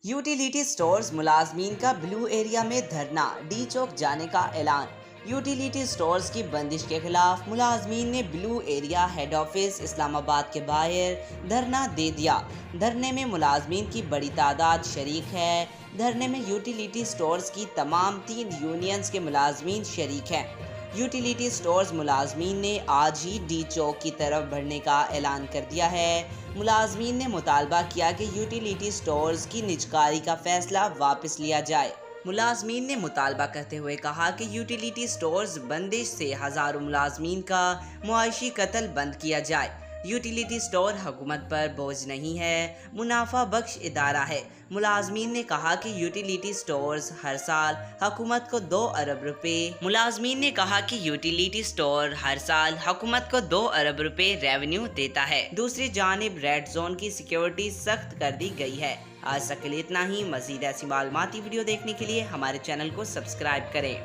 Utility stores ملازمین کا بلو area میں دھرنا، ڈی چوک جانے کا اعلان۔ یوٹیلیٹی سٹورز کی بندش کے خلاف ملازمین نے بلو ایریا ہیڈ آفس اسلام آباد کے باہر دھرنا دے دیا۔ دھرنے میں ملازمین کی بڑی تعداد شریک ہے۔ دھرنے میں یوٹیلیٹی سٹورز کی تمام 3 یونینز کے ملازمین شریک ہیں۔ یوٹیلیٹی سٹورز ملازمین نے آج ہی ڈی چوک کی طرف بڑھنے کا اعلان کر دیا ہے۔ ملازمین نے مطالبہ کیا کہ یوٹیلیٹی سٹورز کی نجکاری کا فیصلہ واپس لیا جائے۔ ملازمین نے مطالبہ کرتے ہوئے کہا کہ یوٹیلیٹی سٹورز بندش سے ہزاروں ملازمین کا معاشی قتل بند کیا جائے۔ یوٹیلیٹی سٹور حکومت پر بوجھ نہیں ہے، منافع بخش ادارہ ہے۔ ملازمین نے کہا کہ یوٹیلیٹی سٹورز ہر سال حکومت کو 2 ارب روپے ریونیو دیتا ہے۔ دوسری جانب ریڈ زون کی سیکیورٹی سخت کر دی گئی ہے۔ آج تک کے لیے اتنا ہی۔ مزید ایسی معلوماتی ویڈیو دیکھنے کے لیے ہمارے چینل کو سبسکرائب کریں۔